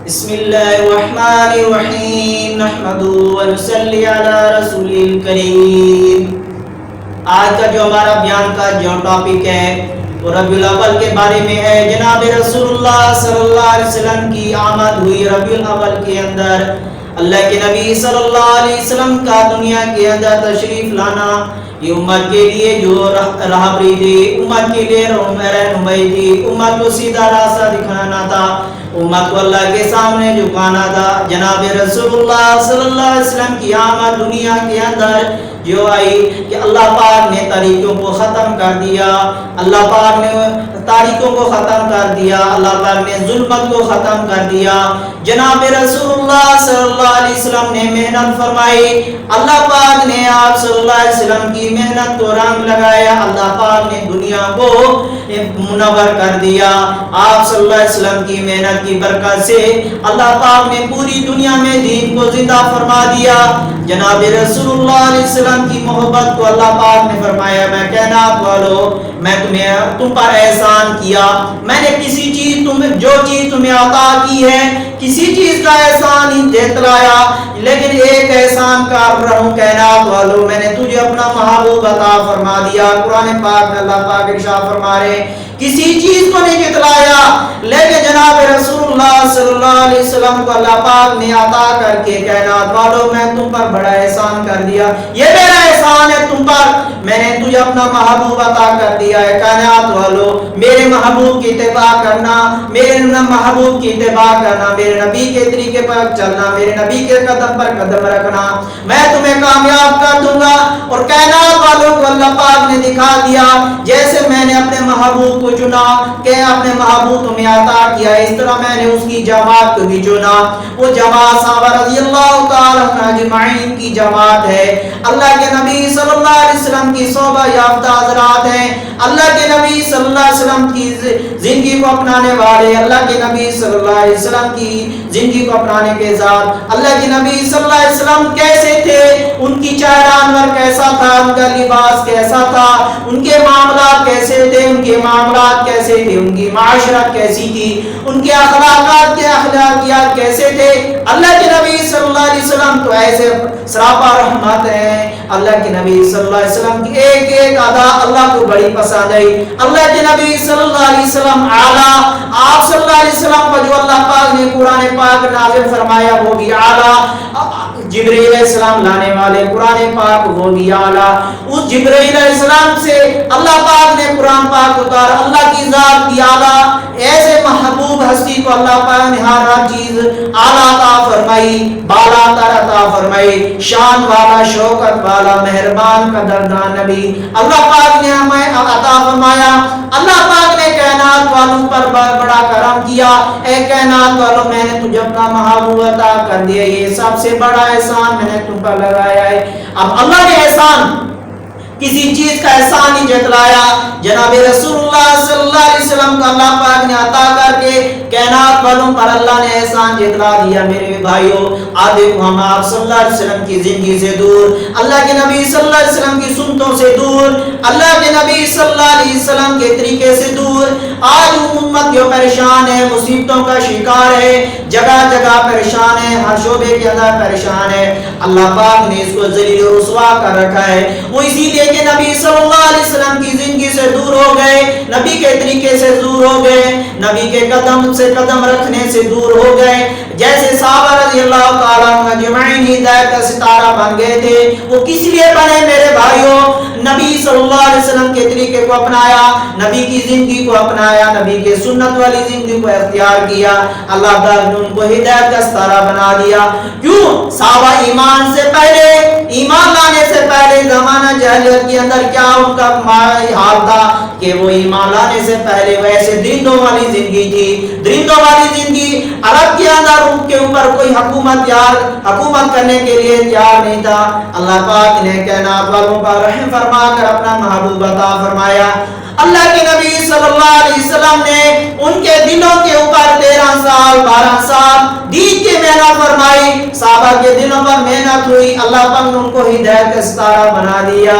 بسم اللہ الرحمن الرحیم نحمدہ ونصلی علی رسول الکریم۔ آج کا جو ہمارا بیان کا جو ٹاپک ہے وہ ربیع الاول کے بارے میں ہے۔ جناب رسول اللہ صلی اللہ علیہ وسلم کی آمد ہوئی ربیع الاول کے اندر۔ اللہ کے نبی صلی اللہ علیہ وسلم کا دنیا کے اندر تشریف لانا یہ امت کے لیے جو راہبری تھی، امت کے لیے رہنمائی تھی، امت کو سیدھا راستہ دکھانا تھا، امت کو اللہ کے سامنے جھکانا تھا۔ جناب رسول اللہ صلی اللہ علیہ وسلم کی آمد دنیا کے اندر جو آئی کہ اللہ پاک نے طریقوں کو ختم کر دیا، اللہ پاک نے تاریخوں کو ختم کر دیا، اللہ پاک نے ظلمت کو ختم کر دیا۔ جناب رسول اللہ صلی اللہ علیہ وسلم نے محنت فرمائی، اللہ پاک نے آپ صلی اللہ علیہ وسلم کی محنت کو رنگ لگایا، اللہ پاک نے دنیا کو منور کر دیا۔ آپ صلی اللہ علیہ وسلم کی محنت کی برکت سے اللہ پاک نے پوری دنیا میں دین کو زندہ فرما دیا۔ جناب رسول اللہ علیہ وسلم کی محبت کو اللہ پاک نے فرمایا، میں کائنات والو میں تم پر احسان کیا، میں نے کسی چیز جو چیز تمہیں عطا کی ہے کسی چیز کا احسان ہی جتلایا، لیکن ایک احسان کر رہا ہوں کائنات والو، میں نے تجھے اپنا محبوب عطا فرما دیا۔ قرآن پاک میں اللہ پاک ارشاد فرما رہے کسی چیز کو نہیں جتلایا، لیکن جناب رسول اللہ صلی اللہ علیہ وسلم کو اللہ پاک نے عطا کر کے کائنات والو میں تم پر بڑا احسان کر دیا، یہ میرا احسان ہے تم پر، میں نے تجھے اپنا محبوب عطا کر دیا ہے۔ کائنات والو میرے محبوب کی اتباع کرنا، میرے محبوب کی اتباع کرنا، میرے نبی کے طریقے پر چلنا، میرے نبی کے قدم پر قدم رکھنا، میں تمہیں کامیاب کر دوں گا۔ اور کائنات والوں کو اللہ پاک نے دکھا دیا جیسے میں نے اپنے محبوب کو چنا کہ اپنے محبوب تمہیں عطا کیا، اس طرح میں نے اس کی جماعت کو بھی چنا۔ وہ جماعت صحابہ رضی اللہ تعالی عنہ اجمعین کی جماعت ہے، اللہ کے نبی صلی اللہ علیہ وسلم کی صحبہ یافتہ حضرات ہیں، اللہ کے نبی صلی اللہ علیہ وسلم کی زندگی کو اپنانے والے، اللہ کے نبی صلی اللہ علیہ وسلم کی زندگی کو اپنانے کے ساتھ اللہ کے نبی صلی اللہ علیہ وسلم کیسے تھے، ان کی چہرہ انور کیسا تھا، ان کا لباس کیسا تھا، ان کے معاملات کیسے تھے، ان کے معاملات کیسے تھے، ان کی معاشرت کیسی تھی، ان کے اخلاقات کے اخلاقیات کیسے تھے۔ اللہ کے نبی صلی اللہ علیہ وسلم تو ایسے سراپا رحمت ہیں، اللہ کے نبی صلی اللہ علیہ وسلم کی ایک ایک ادا اللہ کو بڑی پسند آئی۔ اللہ کے نبی صلی اللہ علیہ وسلم اعلیٰ، آپ صلی اللہ علیہ وسلم پر جو اللہ پاک نے قرآن پاک نازل فرمایا وہ بھی اعلیٰ، جبرائیل علیہ السلام لانے والے قرآن پاک وہ بھی اعلیٰ، اس جبرائیل علیہ السلام سے اللہ پاک نے قرآن پاک اتارا، اللہ کی ذات بھی اعلیٰ، ایسے محبوب ہستی کو اللہ پاک نے ہر چیز اعلیٰ عطا فرمائی، بالا تر عطا فرمائی، شان والا، شوکت والا، مہربان قدردان نبی اللہ پاک نے ہمیں عطا فرمایا۔ اللہ پاک نے کائنات والوں پر بڑا کرم کیا، اے کائنات والوں میں نے تجھے اپنا محبوب عطا کر دیا، یہ سب سے بڑا احسان میں نے تم پر لگایا ہے۔ اب اللہ نے احسان کسی چیز کا احسان ہی جتلایا، جناب رسول اللہ صلی اللہ علیہ وسلم کو اللہ پاک نے عطا کر کے کائنات والوں پر اللہ نے احسان جتلا دیا۔ میرے بھائیوں آدھے کو ہم آپ صلی اللہ علیہ وسلم کی زندگی سے دور، اللہ کے نبی صلی اللہ علیہ وسلم کی سنتوں سے دور، اللہ کے نبی صلی اللہ علیہ وسلم کے طریقے سے دور، آج امت جو پریشان ہے، مصیبتوں کا شکار ہے، جگہ جگہ پریشان ہے، ہر شعبے کے اندر پریشان ہے، اللہ پاک نے اس کو ذلیل و رسوا کر رکھا ہے۔ وہ اسی لیے کہ نبی صلی اللہ علیہ وسلم کی زندگی سے دور ہو گئے، نبی کے طریقے سے دور ہو گئے، نبی کے قدم سے قدم رکھنے سے دور ہو گئے، جیسے صحابہ رضی اللہ تعالیٰ عنہ اجمعین ہدایت کا ستارہ بن گئے تھے۔ وہ کس لیے بنے میرے بھائیوں؟ نبی صلی اللہ علیہ وسلم کے طریقے کو اپنایا، نبی کی زندگی کو اپنایا، نبی کے سنت والی زندگی کو اختیار کیا، اللہ تعالیٰ نے ان کو ہدایت کا ستارہ بنا دیا۔ کیوں؟ صحابہ ایمان سے پہلے، ایمان لانے سے پہلے زمانہ جاہلیت کے اندر کیا ان کا حال تھا کہ وہ ایمان لانے سے پہلے ویسے درندوں والی زندگی تھی، درندوں والی زندگی۔ عرب کے اندر ان کے اوپر کوئی حکومت کرنے کے لیے تیار نہیں تھا۔ اللہ پاک نے کائنات والوں پر رحم فرما کر اپنا محبوب عطا فرمایا۔ اللہ کے نبی صلی اللہ علیہ وسلم نے ان کے دلوں کے اوپر 13 سال 12 سال دین کی محنت فرمائی، صحابہ کے دلوں پر محنت ہوئی، اللہ پاک نے ان کو ہدایت کا ستارہ بنا دیا۔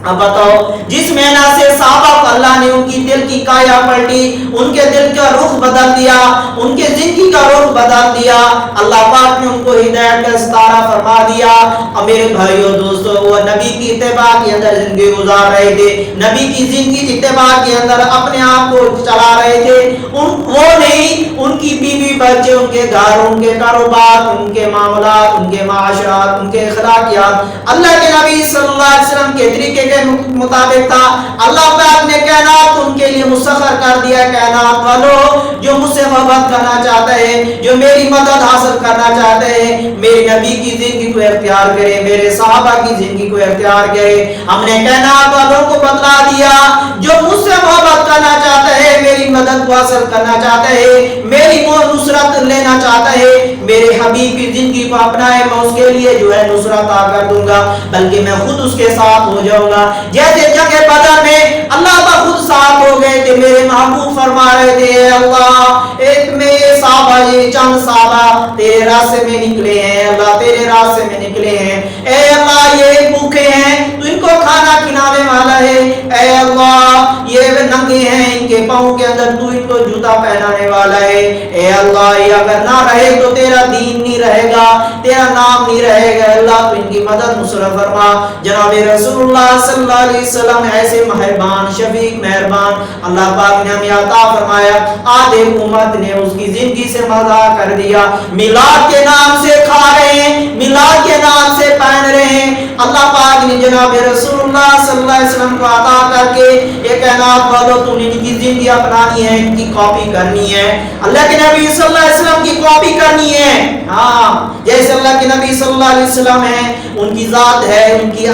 اب بتاؤ جس محنت سے صحابہ کو اللہ نے ان کی دل کی کایا پلٹی، ان کے دل کا رخ بدل دیا، ان کے زندگی کا رخ بدل دیا، اللہ پاک نے ان کو ہدایت کا ستارہ فرما دیا۔ اور میرے بھائیو دوستو، وہ نبی کی اتباع کے اندر زندگی گزار رہے تھے، نبی کی زندگی اتباع کے اندر اپنے آپ کو چلا رہے تھے، وہ نہیں، ان کی بیوی بچے، ان کے گھر، ان کے کاروبار، ان کے معاملات، ان کے معاشرات، ان کے اخلاقیات اللہ کے نبی صلی اللہ علیہ وسلم کے طریقے کے مطابق تھا۔ اللہ پاک نے کائنات ان کے لیے مسخر کر دیا۔ کائنات والو جو مجھ سے محبت کرنا چاہتے ہیں، جو میری مدد حاصل کرنا چاہتے ہیں، میرے نبی کی زندگی کو اختیار کرے، میرے صحابہ کی زندگی کو اختیار کرے۔ ہم نے کائنات والوں کو بتلا دیا، جو مجھ سے محبت کرنا چاہتے ہیں، میری مدد کو حاصل کرنا چاہتے ہیں، میری نصرت لینا چاہتے ہیں، میرے حبیب کی زندگی کو اپنائے، میں اس کے لیے جو ہے نصرت عطا کر دوں گا، بلکہ میں خود اس کے ساتھ ہو جاؤں گا۔ جیسے جنگ بدر میں اللہ کا خود ساتھ ہو گئے تھے، میرے محبوب فرما رہے تھے اے اللہ ایک میرے صحابہ، یہ چند صحابہ تیرے راستے میں نکلے ہیں، اللہ تیرے راستے میں نکلے ہیں، اے اللہ یہ بھوکے ہیں تو ان کو کھانا کھلانے والا ہے، اے اللہ یہ ننگے ہیں ان کے پاؤں کے اندر تو ان کو جوتا پہنانے والا ہے، اے اللہ یہ اگر نہ رہے تو تیرا دین نہیں رہے گا، تیرا نام نہیں رہے گا، اللہ تو ان کی مدد نصرت فرما۔ جناب رسول اللہ صلی اللہ علیہ وسلم ایسے مہربان شفیق مہربان اللہ پاک نے ہمیں عطا فرمایا، آدھے امت نے اس کی زندگی سے مذاق کر دیا، میلاد کے نام سے کھا رہے ہیں، میلاد کے نام سے پہن رہے ہیں۔ اللہ پاک نے جناب رسول اللہ صلی اللہ علیہ وسلم کو عطا کر کے یہ کائنات والو تم نے ان کی زندگی اپنانی ہے، ان کی کاپی کرنی ہے، اللہ کے نبی صلی اللہ علیہ وسلم کی کاپی کرنی ہے۔ ہاں جیسے اللہ کے نبی صلی اللہ علیہ وسلم ہے، ان کی ذات ہے، ان کی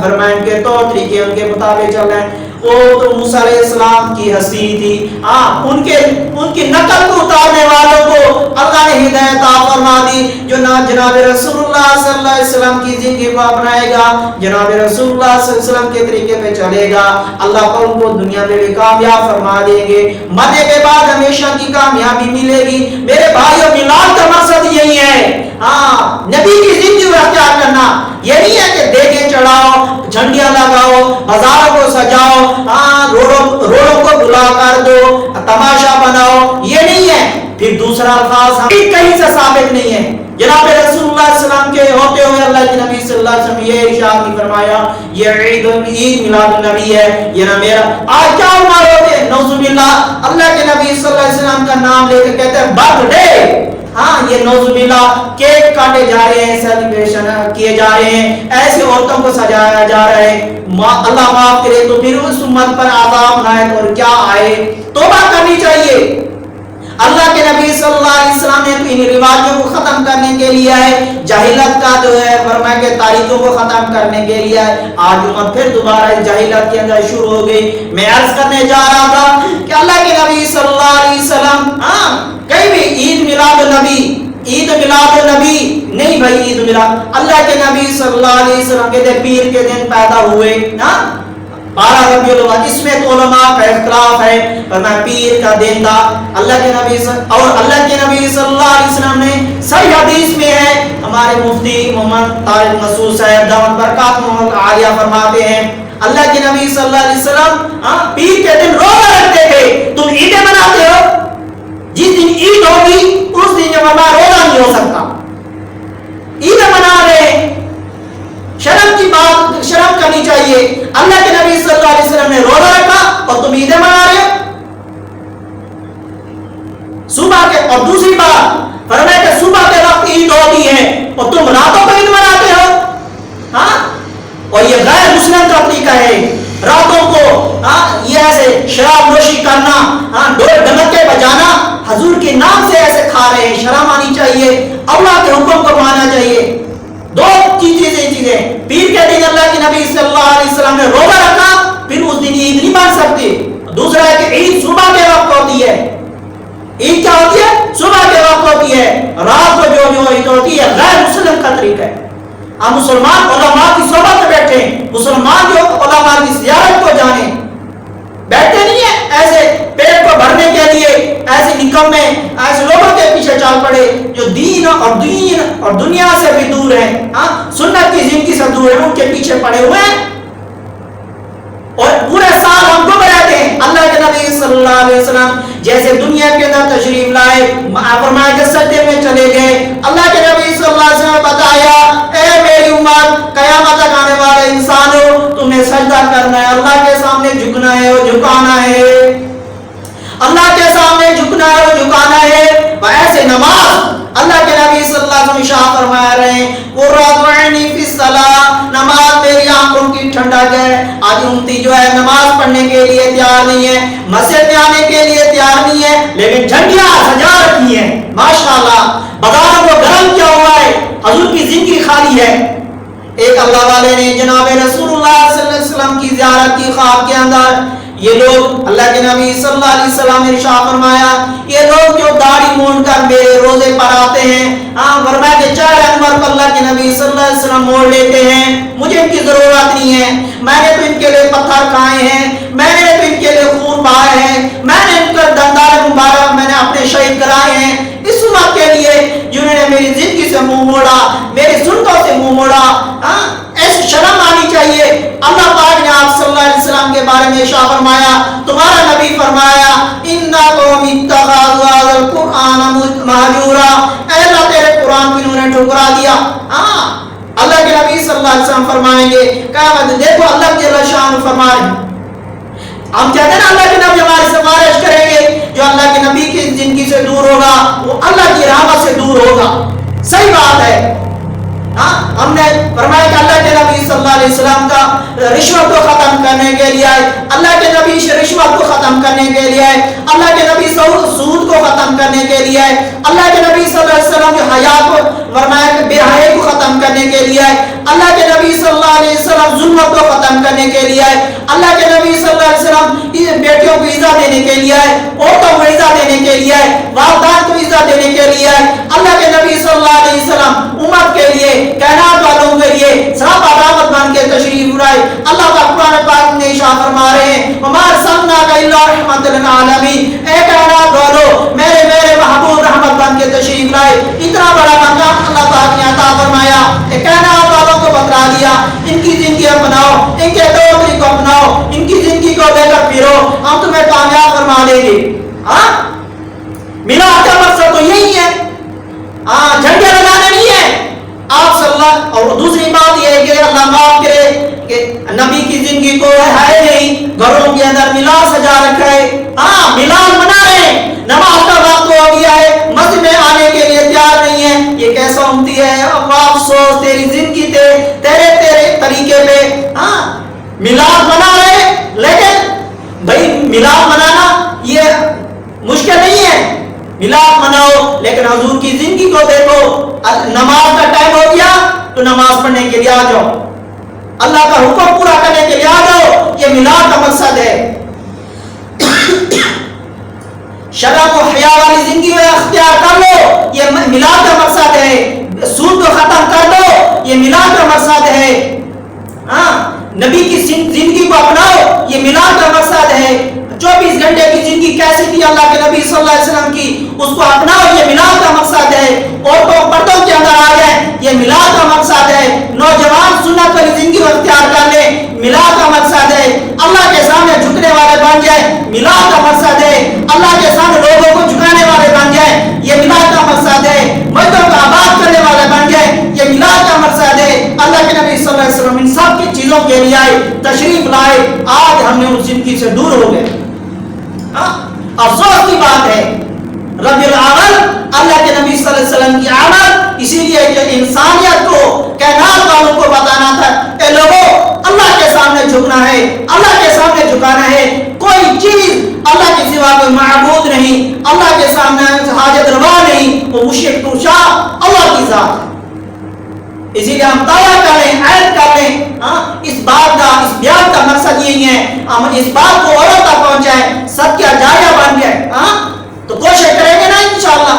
فرمان کے طور طریقے ان کے مطابق چل رہے ہیں۔ وہ تو موسیٰ علیہ السلام کی ہستی تھی، ان کی نقل کو اتارنے والوں کو اللہ نے ہدایت عطا فرما دی، جو جناب رسول اللہ صلی اللہ علیہ وسلم کی زندگی کو اپنائے گا، جناب رسول اللہ صلی اللہ علیہ وسلم کے طریقے پہ چلے گا، اللہ کو ان کو دنیا میں بھی کامیاب فرما دیں گے، مرنے کے بعد ہمیشہ کی کامیابی ملے گی۔ میرے بھائیو میلاد کا مقصد یہی ہے، نبی کی زندگی کو اختیار کرنا، یہ نہیں ہے کہ دیگیں چڑھاؤ، جھنڈیاں لگاؤ، بازاروں کو سجاؤ، روڑوں کو بلا کر دو، تماشا بناؤ، یہ نہیں ہے۔ پھر دوسرا الفاظ کہیں سے ثابت نہیں ہے۔ جناب رسول اللہ صلی اللہ علیہ وسلم کے ہوتے ہوئے اللہ کے نبی صلی اللہ علیہ وسلم یہ ارشاد نہیں فرمایا یہ عید میلاد النبی ہے، یہ نہ میرا۔ آج کیا عمر ہوتے ہیں نعوذ باللہ، اللہ کے نبی صلی اللہ علیہ وسلم کا نام لے کے کہتے ہیں برتھ ڈے، یہ نعوذ باللہ کیک کاٹے جا رہے ہیں، سیلیبریشن کیے جا رہے ہیں، ایسے عورتوں کو سجایا جا رہا ہے، اللہ معاف کرے تو پھر اس امت پر عذاب نہ آئے اور کیا آئے، توبہ کرنی چاہیے۔ اللہ کے نبی صلی اللہ علیہ وسلم نے تو ان رواجوں کو ختم کرنے کے لیے ہے، جاہلیت کا جو ہے فرمایا کہ تاریخوں کو ختم کرنے کے لیے ہے، آج امت پھر دوبارہ جاہلیت کے اندر شروع ہو گئی۔ میں عرض کرنے جا رہا تھا کہ اللہ کے نبی صلی اللہ علیہ وسلم کہیں بھی عید میلاد النبی، عید میلاد النبی نہیں بھائی، عید میلاد اللہ کے نبی صلی اللہ علیہ وسلم کے پیر کے دن پیدا ہوئے، 12 ربیع الاول، اس میں تو علماء کا اختلاف ہے، فرمایا پیر کا دن تھا اللہ کے نبی اور اللہ کے نبی صلی اللہ علیہ وسلم نے صحیح حدیث میں ہے، ہمارے مفتی محمد طارق مسعود صاحب دامت برکاتہ عالیہ فرماتے ہیں اللہ کے نبی صلی اللہ علیہ وسلم پیر کے دن روزہ رکھتے تھے۔ تم عیدیں مناتے ہو، جس دن عید ہوگی اس دن روزہ نہیں ہو سکتا، عید منا رہے، شرم کی بات شرم کرنی چاہیے۔ اللہ کے نبی صلی اللہ علیہ وسلم نے روزہ رکھا اور تم عیدیں منا رہے ہو صبح کے، اور دوسری بات فرمایا کہ صبح کے وقت عید ہوتی ہے اور تم راتوں کو عید مناتے ہو، اور یہ غیر مسلم کا طریقہ ہے، راتوں کو یہ ایسے شراب نوشی کرنا، ڈول ڈمکے بجانا، حضور کے نام سے ایسے کھا رہے ہیں، شرم آنی چاہیے، اللہ کے حکم کو ماننا چاہیے۔ دو چیزیں، پیر کے دن اللہ کے نبی صلی اللہ علیہ وسلم نے روزہ رکھا، پھر اس دن عید نہیں بن سکتی۔ دوسرا ہے کہ عید صبح کے وقت ہوتی ہے، عید کیا ہوتی ہے؟ صبح کے وقت ہوتی ہے، رات کو جو عید ہوتی ہے غیر مسلم کا طریقہ ہے۔ ہم مسلمان علماء کی صحبت میں بیٹھے، مسلمان جو علماء کی زیارت کو جانے، بیٹھتے نہیں ہیں ایسے پیٹ کو بھرنے کے لیے، ایسے نکمے ایسے لوگوں کے پیچھے چال پڑے جو دین اور دنیا سے بھی دور ہیں، سنت کی زندگی سے دور ہیں، ان کے پیچھے پڑے ہوئے ہیں۔ اور پورے سال ہم گم رہتے ہیں. اللہ کے نبی صلی اللہ علیہ وسلم جیسے دنیا کے اندر تشریف لائے, فرمایا کہ سجدے میں چلے گئے. اللہ کے نبی صلی اللہ علیہ وسلم نے بتایا, اے میری امت, قیامت تک آنے والے انسانوں, تمہیں سجدہ کرنا ہے, اللہ کے سامنے جھکنا ہے اور جھکانا ہے, اللہ کے سامنے جھکنا ہے اور جھکانا ہے. ویسے نماز, اللہ کے نبی صلی اللہ علیہ وسلم ارشاد فرما رہے ہیں, قرۃ عینی فی الصلاۃ, نماز میری آنکھوں کی ٹھنڈک ہے. آج امتی جو ہے نماز پڑھنے کے لیے تیار نہیں ہے, مسجد میں آنے کے لیے تیار نہیں ہے, لیکن جھنڈیاں سجا رکھی ہیں ماشاءاللہ, بازاروں کو گرم کیا ہوا ہے, حضور کی زندگی خالی ہے. ایک اللہ والے نے جناب رسول اللہ صلی اللہ علیہ وسلم کی زیارت کی خواب کے اندر. یہ لوگ, اللہ کے نبی صلی اللہ علیہ وسلم نے ارشاد فرمایا, یہ لوگ جو داڑھی مونڈ کر میرے روزے پر آتے ہیں, فرمایا کہ چہرہ انور پر اللہ کے نبی صلی اللہ علیہ وسلم موڑ لیتے ہیں, مجھے ان کی ضرورت نہیں ہے, میں نے تو ان کے لیے پتھر کھائے ہیں, میں نے تو ان کے لیے خون بہائے ہیں, میں نے ان کا دندار مبارک میں نے اپنے شہید کرائے ہیں. اس امت کے لیے جنہوں نے میری زندگی سے منہ موڑا, میری سنتوں سے منہ موڑا, ایسی شرم آنی چاہیے. اللہ پاک نے آپ صلی اللہ علیہ وسلم کے بارے میں ارشاد فرمایا, تمہارا نبی فرمایا, اِنَّ قَوْمِ اتَّخَذُوا هَٰذَا الْقُرْآنَ مَهْجُورًا, اے اللہ تیرے قرآن کو انہوں نے ٹھکرا دیا. اللہ کے نبی صلی اللہ علیہ وسلم فرمائیں گے, قیامت دیکھو اللہ جل شان فرما رہے ہیں. ہم کہتے ہیں نا اللہ کے نبی ہماری سفارش کریں گے, جو اللہ کے نبی کی زندگی سے دور ہوگا وہ اللہ کی رحمت سے دور ہوگا. صحیح بات ہے. ہم نے فرمایا کہ اللہ کے نبی صلی اللہ علیہ وسلم کا رشوت کو ختم کرنے کے لیے آئے, اللہ کے نبی رشوت کو ختم کرنے کے لیے آئے, اللہ کے نبی سود کو ختم کرنے کے لیے آئے, اللہ کے نبی صلی اللہ علیہ وسلم کے حیا کو, فرمایا کہ بے حیائی کو ختم کرنے کے لیے آئے, اللہ کے نبی صلی اللہ علیہ وسلم ظلمت کو ختم کرنے کے لیے آئے, اللہ کے نبی صلی اللہ علیہ وسلم بیٹیوں کو عزت دینے کے لیے آئے, عورتوں کو عزت دینے کے لیے آئے, والدین کو عزت دینے کے لیے آئے. اللہ کے نبی صلی اللہ علیہ وسلم امت کے لیے, کائنات والوں کے لیے صاحب رحمت بن کے تشریف لائے. اللہ کا قرآن پاک نے ارشاد فرما رہے ہیں, وَمَا أَرْسَلْنَاكَ إِلَّا رَحْمَةً لِّلْعَالَمِينَ, اے کائنات والوں میرے محبوب رحمت بن کے تشریف لائے. اتنا بڑا مقام اللہ پاک نے عطا فرمایا, کائنات والوں کو بتلا دیا, ان کی زندگی اپناؤ, ان کے طور طریقے کو اپناؤ, ان کی زندگی کو لے کر پھرو, ہم تمہیں کامیاب فرما دیں گے. میلاد کا مقصد تو یہی ہے, جھنڈے لگانے نہیں ہے آپ صلی اللہ. اور دوسری بات یہ ہے کہ اللہ معاف کرے کہ نبی کی زندگی کو ہے نہیں, گھروں کے اندر میلاد سجا رکھا ہے, میلاد منا رہے ہیں, نماز کا وقت ہو گیا ہے, مسجد میں آنے کے لیے تیار نہیں ہے. یہ کیسا امتی ہے, افسوس تیری زندگی تیرے طریقے پہ میلاد منا رہے. لیکن بھائی میلاد منانا یہ مشکل نہیں ہے, میلاد مناؤ, لیکن حضور کی زندگی کو دیکھو. نماز کا ٹائم ہو گیا تو نماز پڑھنے کے لیے آ جاؤ, اللہ کا حکم پورا کرنے کے لیے آ جاؤ. یہ میلاد کا مقصد ہے. شرم و حیا والی زندگی میں اختیار کر لو, یہ میلاد کا مقصد ہے. سود کو ختم کر دو, یہ میلاد کا مقصد ہے. نبی کی زندگی کو اپناؤ, یہ میلاد کا مقصد ہے. 24 گھنٹے کی زندگی کیسی تھی اللہ کے نبی صلی اللہ علیہ وسلم کی, اس کو اپناؤ, یہ میلاد کا مقصد ہے. عورتوں پردوں کے اندر آ جائیں, یہ میلاد کا مقصد ہے. نوجوان سنت والی زندگی کو اختیار کر لیں, میلاد کا مقصد ہے. اللہ کے سامنے جھکنے والے بن جائیں, میلاد کا مقصد ہے. اللہ کے سامنے لوگوں کو جھکانے والے بن جائیں, یہ میلاد کا مقصد ہے. مسجدوں کو آباد کرنے والے بن جائیں, یہ میلاد کا مقصد ہے. اللہ کے نبی صلی اللہ علیہ وسلم ان سب کی چیزوں کے لیے آئے, تشریف لائے. آج ہم نے اس زندگی سے دور ہو گئے. افسوس کی بات ہے. ربی الاول اللہ کے نبی صلی اللہ علیہ وسلم کی آمد اسی لیے کہ انسانیت کو, کائنات والوں کو بتانا تھا, اے لوگوں اللہ کے سامنے جھکنا ہے, اللہ کے سامنے جھکانا ہے. کوئی چیز اللہ کے سوا کوئی معبود نہیں, اللہ کے سامنے حاجت روا نہیں, وہ مشرک کشا اللہ کی ذات ہے. اسی لیے ہم توبہ کر لیں, عہد کر لیں. اس بات کا, اس بیان کا مقصد یہی ہے ہم اس بات کو اوروں تک پہنچائیں, صدقہ جاریہ بن جائے. تو کوشش کریں گے نا انشاءاللہ.